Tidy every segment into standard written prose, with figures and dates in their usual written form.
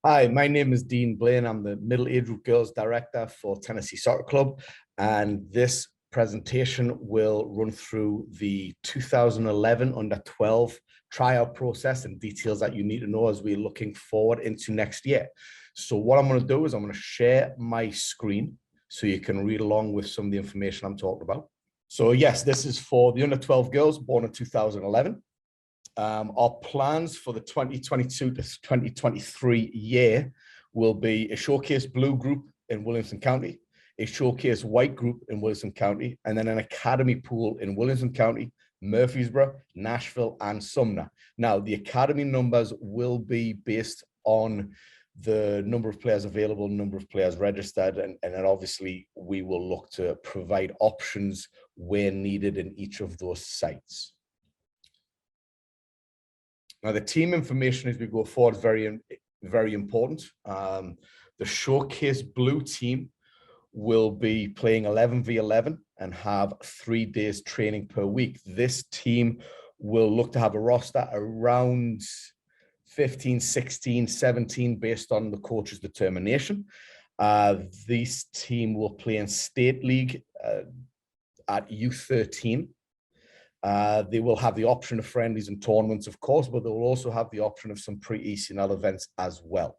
Hi, my name is Dean Blaine. I'm the Middle Age Group Girls Director for Tennessee Soccer Club, and this presentation will run through the 2011 Under-12 tryout process and details that you need to know as we're looking forward into next year. So what I'm going to do is I'm going to share my screen so you can read along with some of the information I'm talking about. So yes, this is for the Under-12 girls born in 2011. Our plans for the 2022 to 2023 year will be a showcase blue group in Williamson County, a showcase white group in Williamson County, and then an academy pool in Williamson County, Murfreesboro, Nashville, and Sumner. Now, the academy numbers will be based on the number of players available, number of players registered, and then obviously we will look to provide options where needed in each of those sites. Now, the team information as we go forward is very important. The showcase blue team will be playing 11v11 and have 3 days training per week. This team will look to have a roster around 15, 16, 17 based on the coach's determination. This team will play in state league at U13. They will have the option of friendlies and tournaments, of course, but they will also have the option of some pre-ECNL events as well.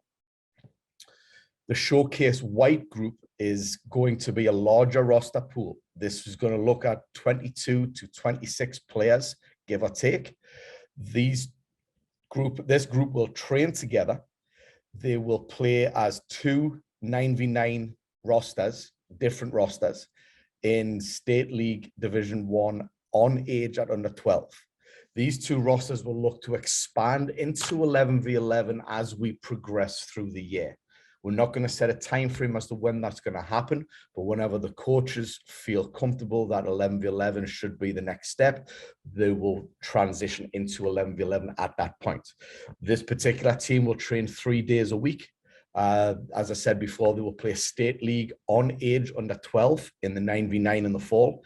The showcase white group is going to be a larger roster pool. This is going to look at 22 to 26 players, give or take. This group will train together. They will play as 2 9v9 rosters, different rosters, in State League Division 1 on age at under 12. These 2 rosters will look to expand into 11v11 as we progress through the year. We're not going to set a time frame as to when that's going to happen, but whenever the coaches feel comfortable that 11v11 should be the next step, they will transition into 11v11 at that point. This particular team will train 3 days a week. As I said before, they will play state league on age under 12 in the 9v9 in the fall.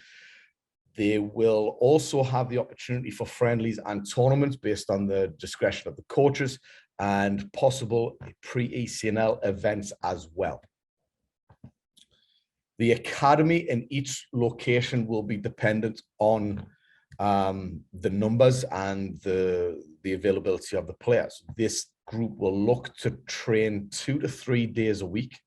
They will also have the opportunity for friendlies and tournaments based on the discretion of the coaches and possible pre-ECNL events as well. The academy in each location will be dependent on the numbers and the availability of the players. This group will look to train 2 to 3 days a week.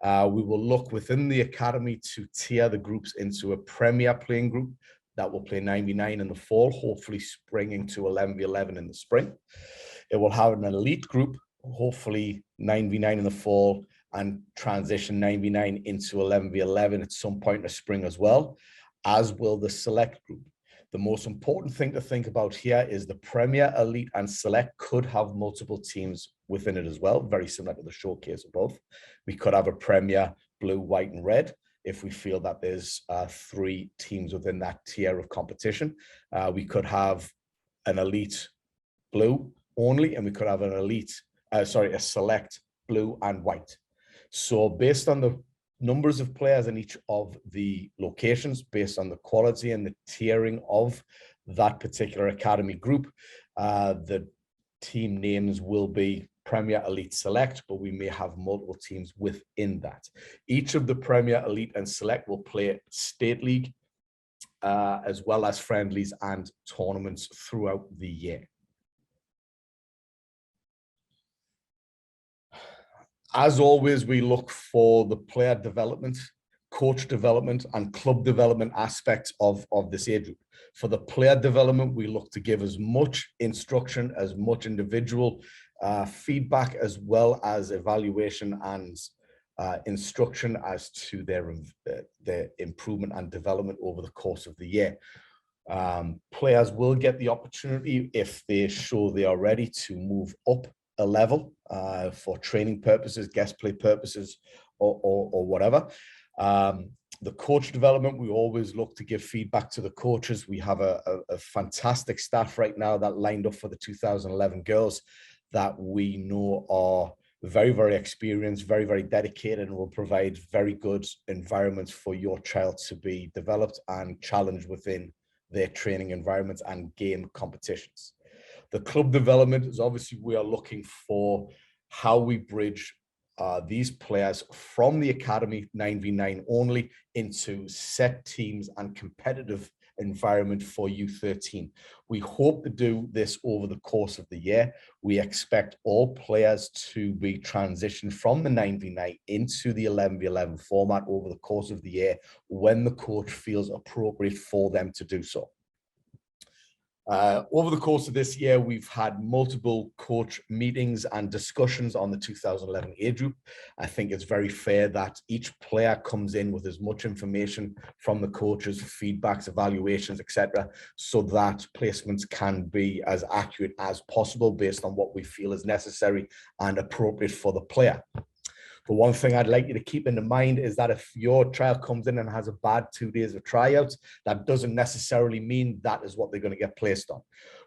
We will look within the academy to tier the groups into a premier playing group that will play 9v9 in the fall, hopefully springing to 11v11 in the spring. It will have an elite group, hopefully 9v9 in the fall, and transition 9v9 into 11v11 at some point in the spring as well, as will the select group. The most important thing to think about here is the Premier, Elite, and Select could have multiple teams within it as well, very similar to the showcase above. We could have a Premier, blue, white, and red if we feel that there's 3 teams within that tier of competition. We could have an Elite blue only, and we could have an Elite, a Select blue and white. So based on the numbers of players in each of the locations, based on the quality and the tiering of that particular academy group, the team names will be Premier, Elite, Select, but we may have multiple teams within that. Each of the Premier, Elite, and Select will play State League, as well as friendlies and tournaments throughout the year. As always, we look for the player development, coach development, and club development aspects of this age group. For the player development, we look to give as much instruction, as much individual feedback, as well as evaluation and instruction as to their improvement and development over the course of the year. Players will get the opportunity, if they show they are ready, to move up a level for training purposes, guest play purposes, or whatever. The coach development, we always look to give feedback to the coaches. We have a fantastic staff right now that lined up for the 2011 girls that we know are very, very experienced, very, very dedicated, and will provide very good environments for your child to be developed and challenged within their training environments and game competitions. The club development is obviously, we are looking for how we bridge these players from the academy 9v9 only into set teams and competitive environment for U13. We hope to do this over the course of the year. We expect all players to be transitioned from the 9v9 into the 11v11 format over the course of the year when the coach feels appropriate for them to do so. Over the course of this year, we've had multiple coach meetings and discussions on the 2011 age group. I think it's very fair that each player comes in with as much information from the coaches, feedbacks, evaluations, etc., so that placements can be as accurate as possible based on what we feel is necessary and appropriate for the player. But one thing I'd like you to keep in mind is that if your trial comes in and has a bad 2 days of tryouts, that doesn't necessarily mean that is what they're going to get placed on.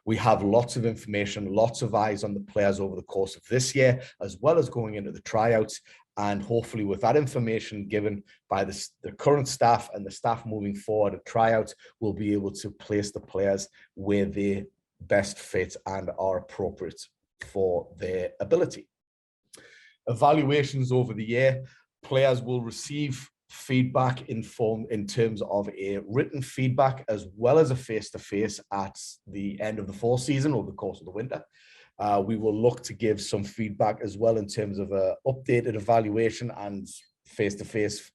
We have lots of information, lots of eyes on the players over the course of this year, as well as going into the tryouts. And hopefully with that information given by the current staff and the staff moving forward at tryouts, we'll be able to place the players where they best fit and are appropriate for their ability. Evaluations over the year, players will receive feedback in terms of a written feedback as well as a face-to-face at the end of the fall season over the course of the winter. We will look to give some feedback as well in terms of an updated evaluation and face-to-face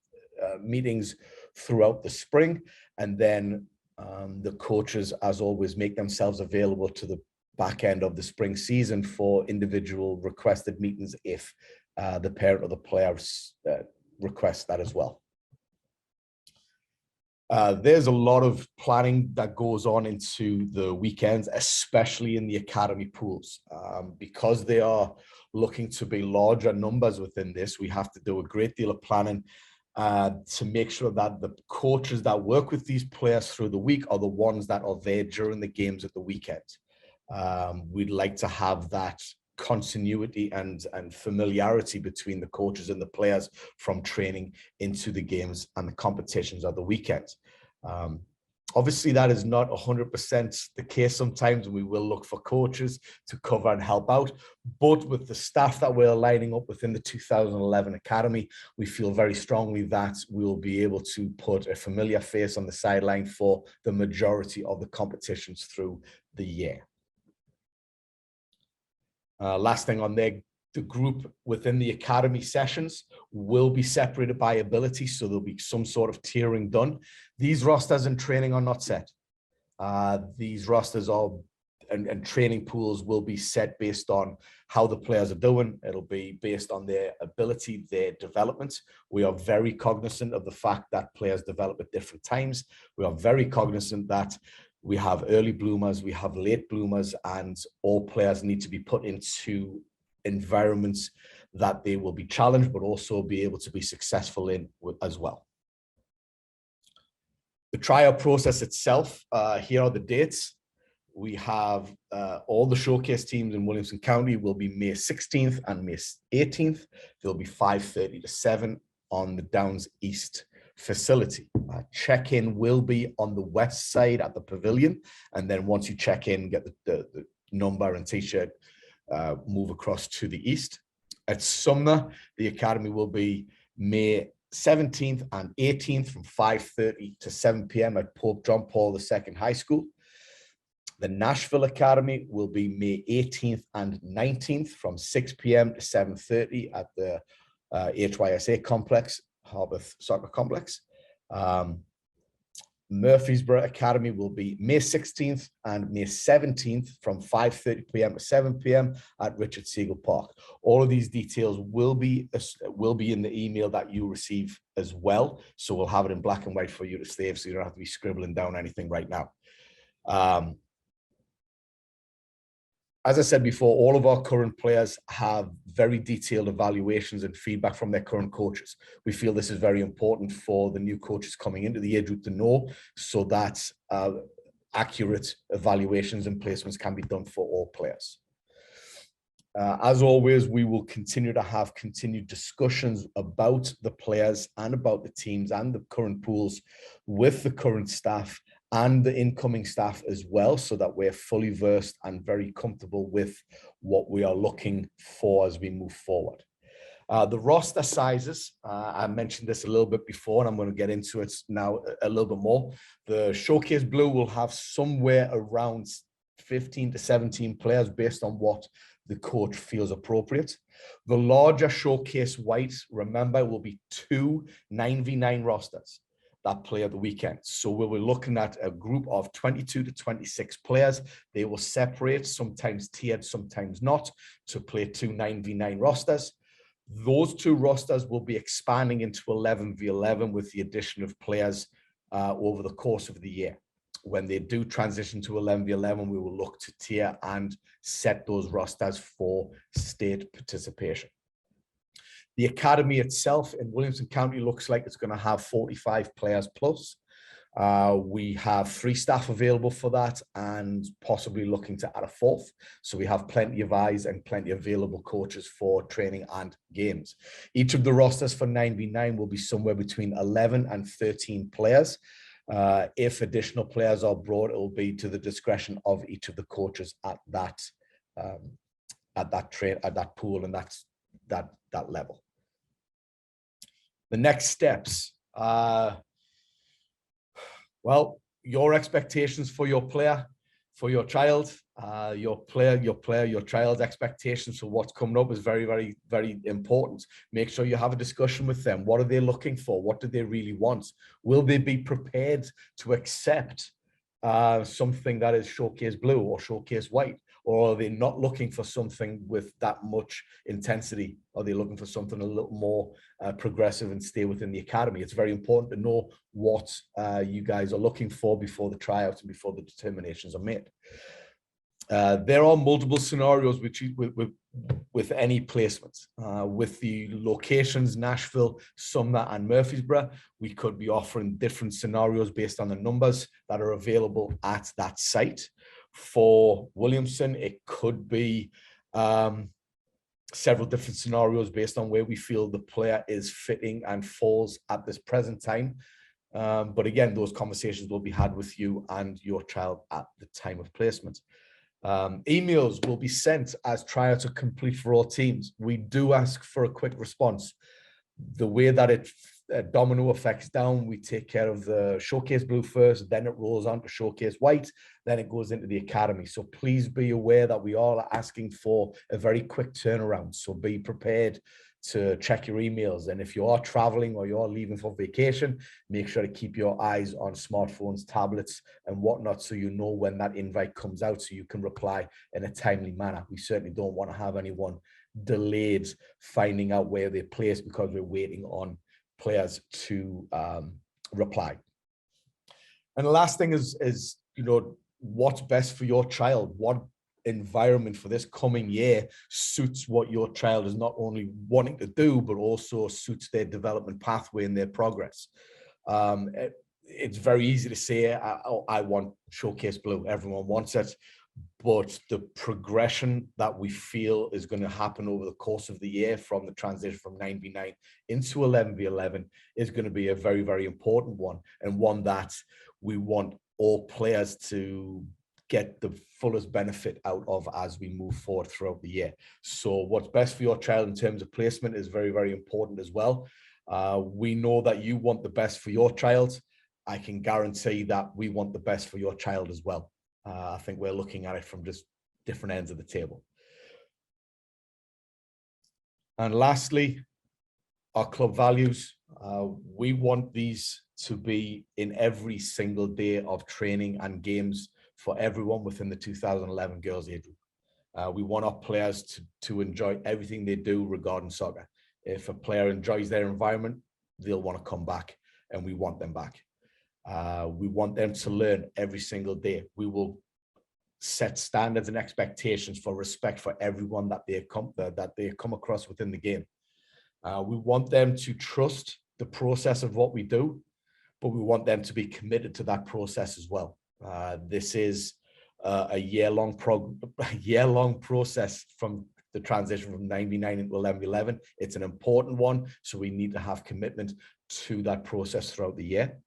meetings throughout the spring. And then the coaches, as always, make themselves available to the back end of the spring season for individual requested meetings if the parent or the player requests that as well. There's a lot of planning that goes on into the weekends, especially in the academy pools. Because they are looking to be larger numbers within this, we have to do a great deal of planning to make sure that the coaches that work with these players through the week are the ones that are there during the games at the weekend. We'd like to have that continuity and familiarity between the coaches and the players from training into the games and the competitions of the weekend. Obviously, that is not 100% the case sometimes, and we will look for coaches to cover and help out. But with the staff that we're lining up within the 2011 Academy, we feel very strongly that we will be able to put a familiar face on the sideline for the majority of the competitions through the year. Last thing on there, the group within the academy sessions will be separated by ability, so there'll be some sort of tiering done. These rosters and training are not set. These rosters are and training pools will be set based on how the players are doing. It'll be based on their ability, their development. We are very cognizant of the fact that players develop at different times. We are very cognizant that we have early bloomers, we have late bloomers, and all players need to be put into environments that they will be challenged, but also be able to be successful in as well. The tryout process itself, here are the dates. We have all the showcase teams in Williamson County will be May 16th and May 18th. They'll be 5:30 to 7 on the Downs East facility. Check-in will be on the west side at the pavilion, and then once you check in, get the number and t-shirt, move across to the east. At Sumner, the academy will be May 17th and 18th from 5:30 to 7 p.m. at Pope John Paul II High School. The Nashville Academy will be May 18th and 19th from 6 p.m. to 7:30 at the HYSA complex, Harpeth Soccer Complex. Murfreesboro Academy will be May 16th and May 17th from 5:30 p.m. to 7 p.m. at Richard Siegel Park. All of these details will be in the email that you receive as well. So we'll have it in black and white for you to save, so you don't have to be scribbling down anything right now. As I said before, all of our current players have very detailed evaluations and feedback from their current coaches. We feel this is very important for the new coaches coming into the age group to know, so that accurate evaluations and placements can be done for all players. As always, we will continue to have continued discussions about the players and about the teams and the current pools with the current staff and the incoming staff as well, so that we're fully versed and very comfortable with what we are looking for as we move forward. The roster sizes, I mentioned this a little bit before, and I'm going to get into it now a little bit more. The Showcase Blue will have somewhere around 15 to 17 players based on what the coach feels appropriate. The larger Showcase White, remember, will be 2 9v9 rosters that play at the weekend. So we'll be looking at a group of 22 to 26 players. They will separate, sometimes tiered, sometimes not, to play 2 9v9 rosters. Those 2 rosters will be expanding into 11v11 with the addition of players over the course of the year. When they do transition to 11v11, we will look to tier and set those rosters for state participation. The academy itself in Williamson County looks like it's going to have 45 players plus. We have 3 staff available for that and possibly looking to add a 4th. So we have plenty of eyes and plenty of available coaches for training and games. Each of the rosters for 9v9 will be somewhere between 11 and 13 players. If additional players are brought, it will be to the discretion of each of the coaches at that pool and that level. The next steps. Well, your expectations for your player, for your child, your child's expectations for what's coming up is very, very, very important. Make sure you have a discussion with them. What are they looking for? What do they really want? Will they be prepared to accept something that is Showcase Blue or Showcase White? Or are they not looking for something with that much intensity? Are they looking for something a little more progressive and stay within the academy? It's very important to know what you guys are looking for before the tryouts and before the determinations are made. There are multiple scenarios with any placement. With the locations, Nashville, Sumner, and Murfreesboro, we could be offering different scenarios based on the numbers that are available at that site. For Williamson, it could be several different scenarios based on where we feel the player is fitting and falls at this present time. But again, those conversations will be had with you and your child at the time of placement. Emails will be sent as tryouts are complete for all teams. We do ask for a quick response. The way that it domino effects down, we take care of the Showcase Blue first, then it rolls on to Showcase White, then it goes into the academy. So please be aware that we are asking for a very quick turnaround. So be prepared to check your emails. And if you are traveling or you're leaving for vacation, make sure to keep your eyes on smartphones, tablets, and whatnot, so you know when that invite comes out so you can reply in a timely manner. We certainly don't want to have anyone delayed finding out where they're placed because we're waiting on players to reply. And the last thing is, you know, what's best for your child? What environment for this coming year suits what your child is not only wanting to do, but also suits their development pathway and their progress. It's very easy to say, I want Showcase Blue. Everyone wants it. But the progression that we feel is going to happen over the course of the year from the transition from 9v9 into 11v11 is going to be a very, very important one, and one that we want all players to get the fullest benefit out of as we move forward throughout the year. So what's best for your child in terms of placement is very, very important as well. We know that you want the best for your child. I can guarantee that we want the best for your child as well. I think we're looking at it from just different ends of the table. And lastly, our club values. We want these to be in every single day of training and games for everyone within the 2011 girls age group. We want our players to enjoy everything they do regarding soccer. If a player enjoys their environment, they'll want to come back, and we want them back. We want them to learn every single day. We will set standards and expectations for respect for everyone that they come across within the game. We want them to trust the process of what we do, but we want them to be committed to that process as well. This is a year-long process from the transition from 9v9 into 11v11. It's an important one, so we need to have commitment to that process throughout the year.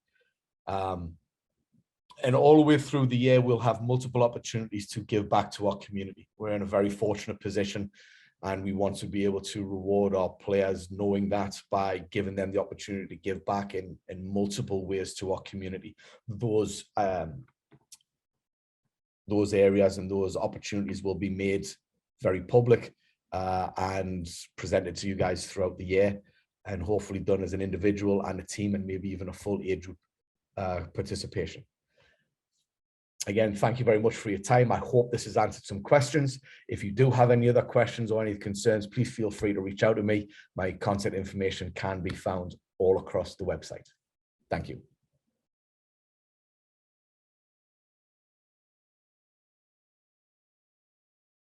And all the way through the year, we'll have multiple opportunities to give back to our community. We're in a very fortunate position, and we want to be able to reward our players knowing that by giving them the opportunity to give back in multiple ways to our community. Those areas and those opportunities will be made very public and presented to you guys throughout the year, and hopefully done as an individual and a team, and maybe even a full age group participation. Again, thank you very much for your time. I hope this has answered some questions. If you do have any other questions or any concerns, please feel free to reach out to me. My contact information can be found all across the website. Thank you.